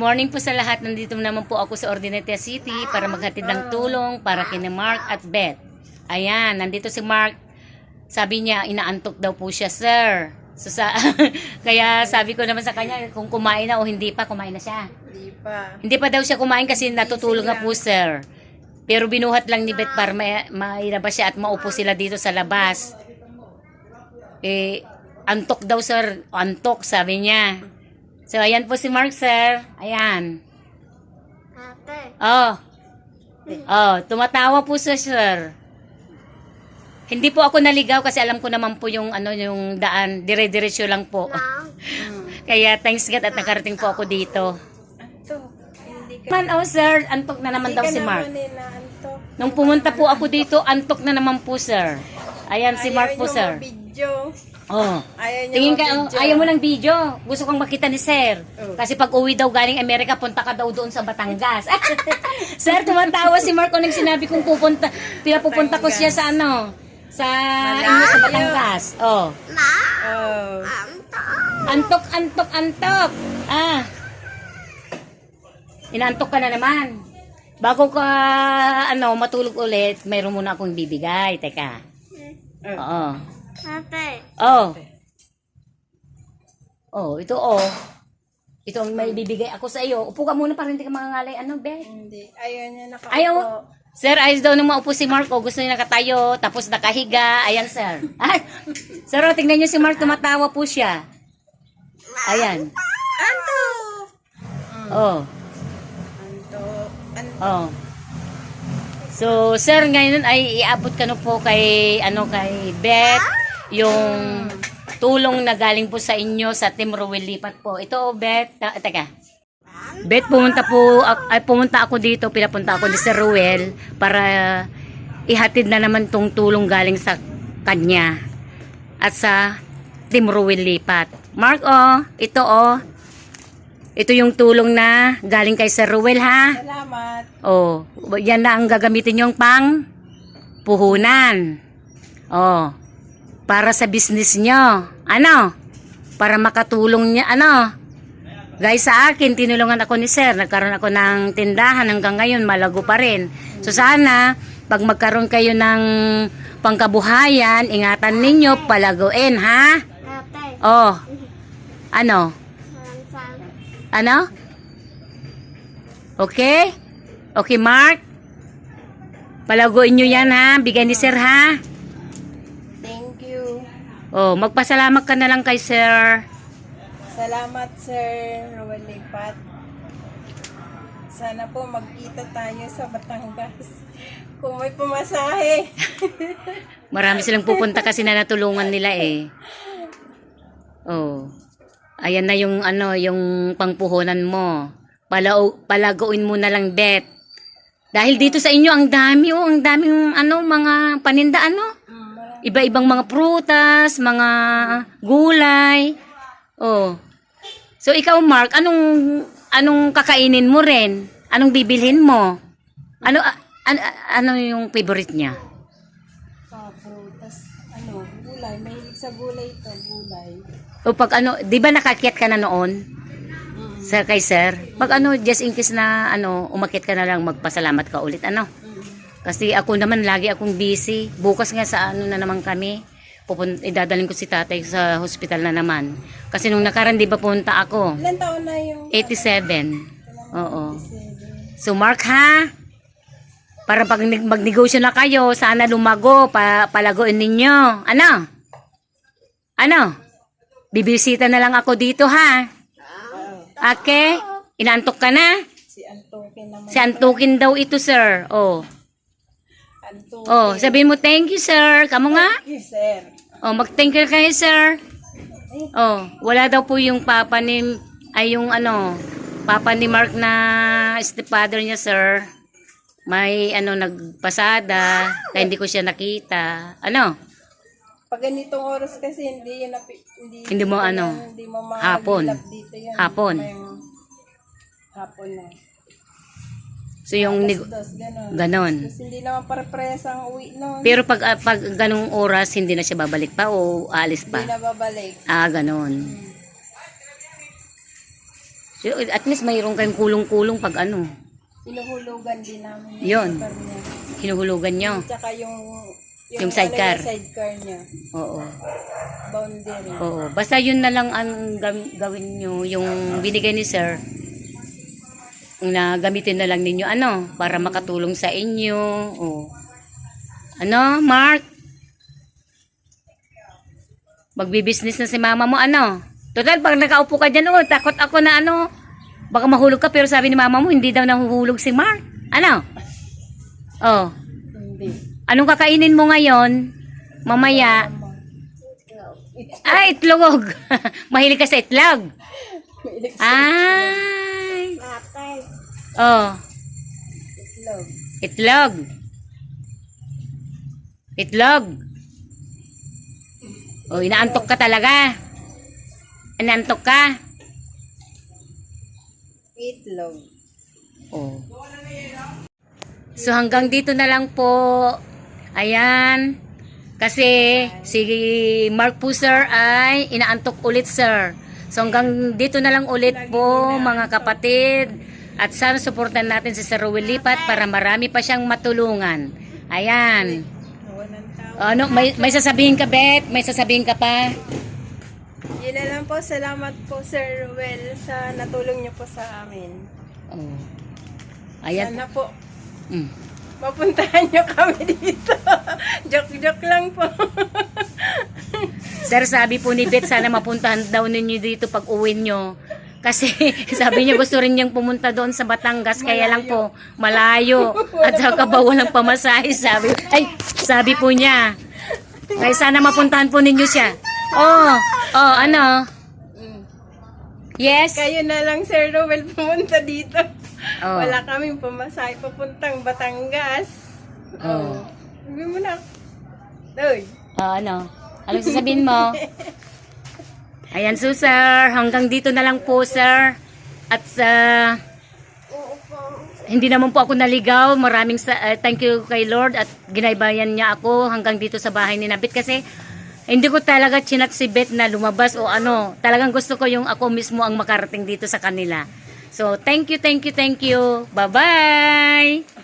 morning po sa lahat. Nandito naman po ako sa Ordinate City para maghatid ng tulong para kina Mark at Beth. Ayan, nandito si Mark. Sabi niya, inaantok daw po siya, sir. So, kaya sabi ko naman sa kanya, kung kumain na o hindi pa, kumain na siya. Hindi pa. Hindi pa daw siya kumain kasi natutulog na po, sir. Pero binuhat lang ni Beth para mailabas siya at maupo sila dito sa labas. Antok daw, sir. Antok, sabi niya. So, ayan po si Mark, sir. Ayan. Ate. Tumatawa po siya, sir. Hindi po ako naligaw kasi alam ko naman po yung yung daan, dire-diretso lang po. Kaya thanks God at nakarating po ako dito. Antok. Hindi ka. Sir, antok na naman daw si Mark. Antok. Nung pumunta po ako dito, antok na naman po, sir. Ayan si Mark po, sir. Video. Ayaw niya Tingin ka, mabidyo. ayaw mo ng video. Gusto kong makita ni sir. Oh. Kasi pag uwi daw galing Amerika, punta ka daw doon sa Batangas. Sir, tumatawa si Mark kung sinabi kong pinapupunta ko siya sa sa inyo sa Batangas. Oh. Antok. Inaantok ka na naman. Bago ka matulog ulit, mayroon muna akong bibigay. Teka. Oo. Ate. Ito Ito ang may bibigay ako sa iyo. Upo ka muna para hindi ka mangangalay. Beth? Hindi. Ayaw niya nakaupo. Ayaw. Sir, ayos daw nung maupo si Mark. Gusto niya nakatayo, tapos nakahiga. Ayan, sir. Sir, tingnan niyo si Mark. Tumatawa po siya. Ayan. Antok. Antok. So, sir, ngayon ay iabot ka po kay Beth, yung tulong na galing po sa inyo sa Team Rowell Lipat po. Ito, Beth. Teka. Beth, pumunta ako dito, pinapunta ako ni Sir Rowell para ihatid na naman tong tulong galing sa kanya at sa Team Rowell Lipat. Mark, ito yung tulong na galing kay Sir Rowell, ha? Salamat. Yan na ang gagamitin yung pang puhunan. Para sa business nyo. Para makatulong niya, Guys, sa akin, tinulungan ako ni Sir. Nagkaroon ako ng tindahan hanggang ngayon, malago pa rin. So sana, pag magkaroon kayo ng pangkabuhayan, ingatan ninyo, palaguin, ha? Ate. Okay? Okay, Mark? Palaguin nyo yan, ha? Bigay ni Sir, ha? Thank you. Magpasalamat ka na lang kay Sir. Salamat, Sir Rowell Lipat. Sana po magkita tayo sa Batangas. Kung may pumasahe. Marami silang pupunta kasi na natulungan nila eh. Ayan na yung yung pangpuhunan mo. Palaguin mo na lang, Beth. Dahil dito sa inyo ang daming mga paninda Iba-ibang mga prutas, mga gulay. So ikaw, Mark, anong kakainin mo rin? Anong bibilhin mo? Ano yung favorite niya? Prutas, gulay. Mahilig sa gulay ito, gulay. Pag 'di ba nakakyat ka na noon? Kay Sir. Pag just in case na umakyat ka na lang, magpasalamat ka ulit Kasi ako naman lagi akong busy. Bukas nga sa na naman kami. Idadaling ko si tatay sa hospital na naman. Kasi nung nakaraan, di ba punta ako? Ilan taon na yung... 87. Oo. So Mark, ha? Para pag magnegosyo na kayo, sana lumago, palaguin ninyo. Bibisita na lang ako dito, ha? Okay? Inaantok ka na? Si Antokin naman. Si Antokin daw ito, sir. Antokin. Sabihin mo, thank you, sir. Kamu nga? Thank you, Sir. Mag-thank you kayo, sir. Wala daw po yung papa ni Mark na stepfather niya, sir. May nagpasada, kaya hindi ko siya nakita. Pag ganitong oras kasi hindi mo hapon. Dito yan. Hapon. Hapon na. So yung ganon. Kasi hindi naman pare-parehas ang uwi nun. Pero pag ganung oras, hindi na siya babalik pa o aalis pa? Hindi na babalik. Ganon. At least mayroon kayong kulong-kulong pag ano. Hinuhulugan din namin Yun. motor niya. Hinuhulugan nyo. Tsaka Yung sidecar. Ano, yung sidecar niya. Oo. Boundary. Oo. Basta yun na lang ang gawin nyo. Yung binigay ni sir. Na gamitin na lang ninyo. Ano? Para makatulong sa inyo. Oo. Ano, Mark? Magbi-business na si mama mo. Ano? Total, pag nakaupo ka dyan, takot ako na ano. Baka mahulog ka, pero sabi ni mama mo, hindi daw nahuhulog si Mark. Ano? Oh. Hindi. Anong kakainin mo ngayon? Mamaya. Ay, itlog. Mahilig ka sa itlog. Ay. Ate. Oh, Itlog. itlog. Itlog. Oh, inaantok ka talaga. Inaantok ka. Itlog. Oh. So hanggang dito na lang po. Ayan. Kasi si Mark po sir ay inaantok ulit sir. So hanggang dito na lang ulit po mga kapatid. At sana suportan natin si Sir Ruel Lipat para marami pa siyang matulungan. Ayan. Nawa ng tao. Ano, may sasabihin ka, Bet? May sasabihin ka pa? Yun na lang po. Salamat po, Sir Ruel, sa natulong niyo po sa amin. Oh. Ayan. Sana po Mm. mapuntahan niyo kami dito. Joke-joke lang po. Sir, sabi po ni Bet, sana mapuntahan daw ninyo dito pag uwi nyo. Kasi sabi niya gusto rin niyang pumunta doon sa Batangas, kaya lang po malayo. At saka ba walang pamasahe, sabi po niya. Kaya sana mapuntahan po ninyo siya. Oh, ano? Yes? Kayo na lang, Sir Ruel, pumunta dito. Oh. Wala kaming pamasahe papuntang Batangas. Oh. Sabi mo na. Uy. Ano? Anong sasabihin mo? Ayan, so sir, hanggang dito na lang po sir. At hindi naman po ako naligaw. Maraming thank you kay Lord at ginaybayan niya ako hanggang dito sa bahay ni Nabit kasi hindi ko talaga chinat si Bet na lumabas o ano. Talagang gusto ko yung ako mismo ang makarating dito sa kanila. So, thank you. Bye-bye!